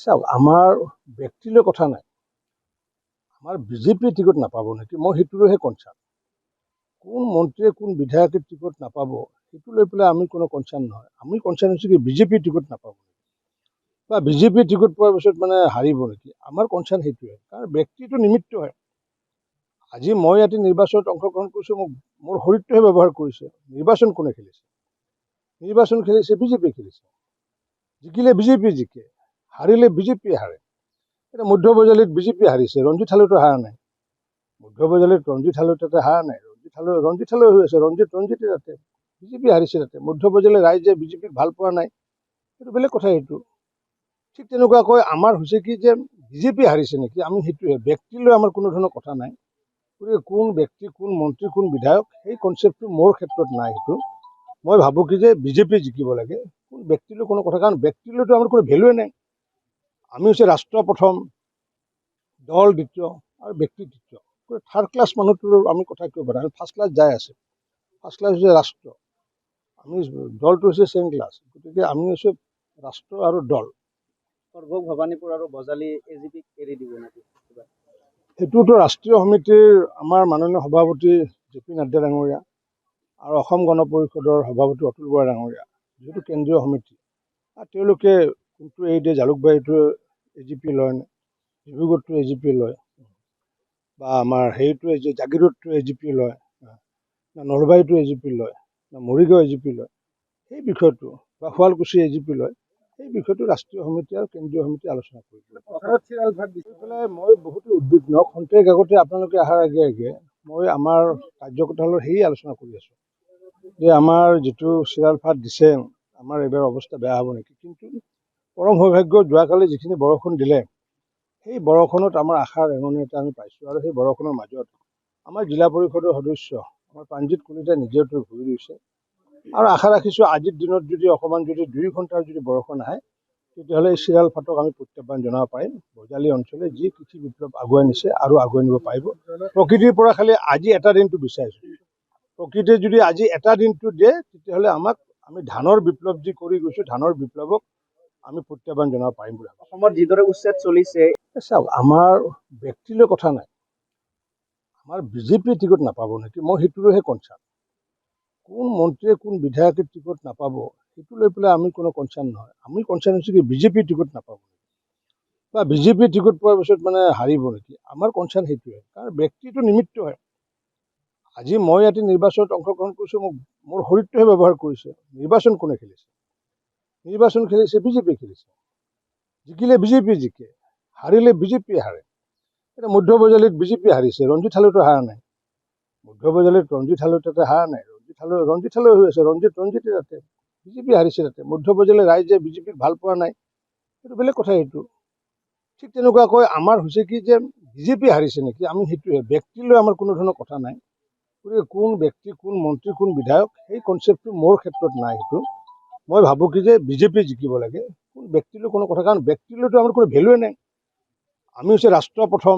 চাওক আমাৰ ব্যক্তিলৈ কথা নাই, আমাৰ বিজেপিয়ে টিকট নাপাব নেকি মই সেইটোলৈহে কনচাৰ্ণ। কোন মন্ত্ৰীয়ে কোন বিধায়কে টিকট নাপাব সেইটো লৈ পেলাই আমি কোনো কনচাৰ্ণ নহয়। আমি কনচাৰ্ণ হৈছোঁ কি বিজেপিয়ে টিকট নাপাব বা বিজেপিয়ে টিকট পোৱাৰ পিছত হাৰিব নেকি, আমাৰ কনচাৰ্ণ সেইটোৱে। কাৰণ ব্যক্তিটো নিমিত্ত হয়। আজি মই ইয়াতে নিৰ্বাচনত অংশগ্ৰহণ কৰিছোঁ, মোৰ শৰীৰটোহে ব্যৱহাৰ কৰিছে। নিৰ্বাচন কোনে খেলিছে? নিৰ্বাচন খেলিছে বিজেপিয়ে খেলিছে। জিকিলে বিজেপিয়ে জিকে, হাৰিলে বিজেপিয়ে হাৰে। এতিয়া মধ্য বজালীত বিজেপি হাৰিছে, ৰঞ্জিত হালৈতো হাৰা নাই। মধ্য বজালীত ৰঞ্জিত হালৈ তাতে হাৰা নাই, ৰঞ্জিত হালৈ হৈ আছে, ৰঞ্জিতে তাতে বিজেপি হাৰিছে। তাতে মধ্য বজালীৰ ৰাইজে বিজেপিক ভাল পোৱা নাই, সেইটো বেলেগ কথা। সেইটো ঠিক তেনেকুৱাকৈ আমাৰ হৈছে কি যে বিজেপি হাৰিছে নেকি, আমি সেইটোৱে। ব্যক্তিলৈ আমাৰ কোনো ধৰণৰ কথা নাই। গতিকে কোন ব্যক্তি কোন মন্ত্ৰী কোন বিধায়ক সেই কনচেপ্টটো মোৰ ক্ষেত্ৰত নাই। সেইটো মই ভাবোঁ কি যে বিজেপিয়ে জিকিব লাগে, কোন ব্যক্তিলৈ কোনো কথা। কাৰণ ব্যক্তিলৈতো আমাৰ কোনো ভেলুৱে নাই। আমি হৈছে ৰাষ্ট্ৰ প্ৰথম, দল দ্বিতীয় আৰু ব্যক্তি তৃতীয়। থাৰ্ড ক্লাছ মানুহটো আমি কথা কিয় পাতা? আমি ফাৰ্ষ্ট ক্লাছ যাই আছে। ফাৰ্ষ্ট ক্লাছ হৈছে ৰাষ্ট্ৰ, আমি দলটো হৈছে ছেকেণ্ড ক্লাছ। গতিকে আমি হৈছে ৰাষ্ট্ৰ আৰু দল। সৰ্বক ভৱানীপুৰ আৰু বজালী এজিপিক এৰি দিব নেকি? সেইটোতো ৰাষ্ট্ৰীয় সমিতিৰ আমাৰ মাননীয় সভাপতি জে.পি. নাড্ডা ডাঙৰীয়া আৰু অসম গণ পৰিষদৰ সভাপতি অতুল বৰা ডাঙৰীয়া, যিহেতু কেন্দ্ৰীয় সমিতি, তেওঁলোকে কোনটো এৰি দিয়ে, জালুকবাৰীটো এজিপি লয় নে, ডিব্ৰুগড়টো এজিপি লয়, বা আমাৰ হেৰিটো জাগিৰোডটো এজিপি লয়, না নলবাৰীটো এজিপি লয়, না মৰিগাঁও এজিপি লয়, সেই বিষয়টো, বা শুৱালকুছি এজিপি লয়, সেই বিষয়টো ৰাষ্ট্ৰীয় সমিতি আৰু কেন্দ্ৰীয় সমিতি আলোচনা কৰিব। পেলাই মই বহুতো উদ্বিগ্ন। খন্তেক আগতে আপোনালোকে অহাৰ আগে আগে মই আমাৰ কাৰ্যকৰ্তাসকলৰ সেয়ে আলোচনা কৰি আছোঁ যে আমাৰ যিটো চিৰাল ফাট দিছে, আমাৰ এইবাৰ অৱস্থা বেয়া হ'ব নেকি। কিন্তু পৰম সৌভাগ্য, যোৱাকালি যিখিনি বৰষুণ দিলে, সেই বৰষুণত আমাৰ আশাৰ ৰেঙনি এটা আমি পাইছোঁ। আৰু সেই বৰষুণৰ মাজত আমাৰ জিলা পৰিষদৰ সদস্য আমাৰ প্ৰাণজিৎ কলিতাই নিজেতো ঘূৰি গৈছে। আৰু আশা ৰাখিছোঁ আজিৰ দিনত যদি অকণমান যদি 2 ঘণ্টাৰ যদি বৰষুণ আহে, তেতিয়াহ'লে এই চিৰাল ফাটক আমি প্ৰত্যাহ্বান জনাব পাৰিম। বজালী অঞ্চলে যি কৃষি বিপ্লৱ আগুৱাই নিছে আৰু আগুৱাই নিব পাৰিব। প্ৰকৃতিৰ পৰা খালি আজি এটা দিনটো বিচাৰিছোঁ। প্ৰকৃতিয়ে যদি আজি এটা দিনটো দিয়ে, তেতিয়াহ'লে আমি ধানৰ বিপ্লৱ যি কৰি গৈছোঁ, ধানৰ বিপ্লৱক আমি প্ৰত্যাহ্বান জনাব পাৰিম বুলি ভাবোঁ। অসমত যিদৰে উচ্ছেদ চলিছে, চাওক আমাৰ ব্যক্তিলৈ কথা নাই, আমাৰ বিজেপিয়ে টিকট নাপাব নেকি মই সেইটোলৈহে কনচাৰ্ণ। কোন মন্ত্ৰীয়ে কোন বিধায়কে টিকট নাপাব সেইটো লৈ পেলাই আমি কোনো কনচাৰ্ণ নহয়। আমি কনচাৰ্ণ হৈছোঁ কি বিজেপিয়ে টিকট নাপাব বা বিজেপিয়ে টিকট পোৱাৰ পিছত হাৰিব নেকি, আমাৰ কনচাৰ্ণ সেইটোৱে। কাৰণ ব্যক্তিটো নিমিত্ত হয়। আজি মই ইয়াতে নিৰ্বাচনত অংশগ্ৰহণ কৰিছোঁ, মোৰ শৰীৰটোহে ব্যৱহাৰ কৰিছে। নিৰ্বাচন কোনে খেলিছে? নিৰ্বাচন খেলিছে বিজেপিয়ে খেলিছে। জিকিলে বিজেপিয়ে জিকে, হাৰিলে বিজেপিয়ে হাৰে। এতিয়া মধ্য বজালীত বিজেপি হাৰিছে, ৰঞ্জিত হালৈতো হাৰা নাই। মধ্য বজালীত ৰঞ্জিত হালৈ তাতে হাৰা নাই, ৰঞ্জিত হালৈ হৈ আছে, ৰঞ্জিতে তাতে বিজেপি হাৰিছে। তাতে মধ্য বজালীৰ ৰাইজে বিজেপিক ভাল পোৱা নাই, সেইটো বেলেগ কথা। সেইটো ঠিক তেনেকুৱাকৈ আমাৰ হৈছে কি যে বিজেপি হাৰিছে নেকি, আমি সেইটোৱে। ব্যক্তিলৈ আমাৰ কোনো ধৰণৰ কথা নাই। গতিকে কোন ব্যক্তি কোন মন্ত্ৰী কোন বিধায়ক সেই কনচেপ্টটো মোৰ ক্ষেত্ৰত নাই। সেইটো মই ভাবোঁ কি যে বিজেপিয়ে জিকিব লাগে, কোন ব্যক্তিলৈ কোনো কথা। কাৰণ ব্যক্তিলৈতো আমাৰ কোনো ভেলুৱে নাই। আমি হৈছে ৰাষ্ট্ৰ প্ৰথম,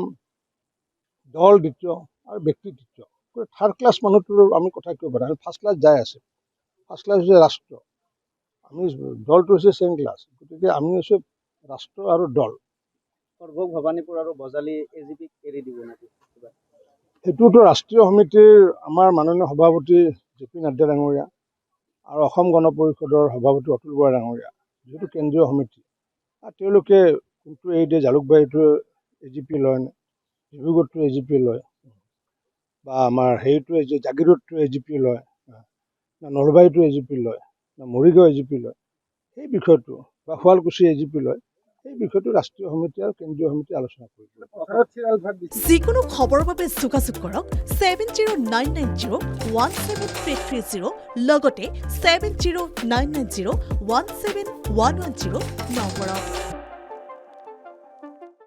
দল দ্বিতীয় আৰু ব্যক্তি তৃতীয়। থাৰ্ড ক্লাছ মানুহটো আমি কথা কিয় পাতা? আমি ফাৰ্ষ্ট ক্লাছ যাই আছে। ফাৰ্ষ্ট ক্লাছ হৈছে ৰাষ্ট্ৰ, আমি দলটো হৈছে ছেকেণ্ড ক্লাছ। গতিকে আমি হৈছে ৰাষ্ট্ৰ আৰু দল। সৰ্বক ভৱানীপুৰ আৰু বজালী এজিপিক এৰি দিব নেকি? সেইটোতো ৰাষ্ট্ৰীয় সমিতিৰ আমাৰ মাননীয় সভাপতি জে.পি. নাড্ডা ডাঙৰীয়া আৰু অসম গণ পৰিষদৰ সভাপতি অতুল বৰা ডাঙৰীয়া, যিহেতু কেন্দ্ৰীয় সমিতি, তেওঁলোকে কোনটো এৰি দিয়ে, জালুকবাৰীটো এজিপি লয় নে, ডিব্ৰুগড়টো এজিপি লয়, বা আমাৰ হেৰিটো জাগিৰোডটো এজিপি লয়, না নলবাৰীটো এজিপি লয়, না মৰিগাঁও এজিপি লয়, সেই বিষয়টো, বা শুৱালকুছি এজিপি লয়, সেই বিষয়টো ৰাষ্ট্ৰীয় সমিতি আৰু কেন্দ্ৰীয় সমিতি আলোচনা কৰিব। যিকোনো খবৰৰ বাবে যোগাযোগ কৰক 7099017330 লগতে 7099017110 নম্বৰত।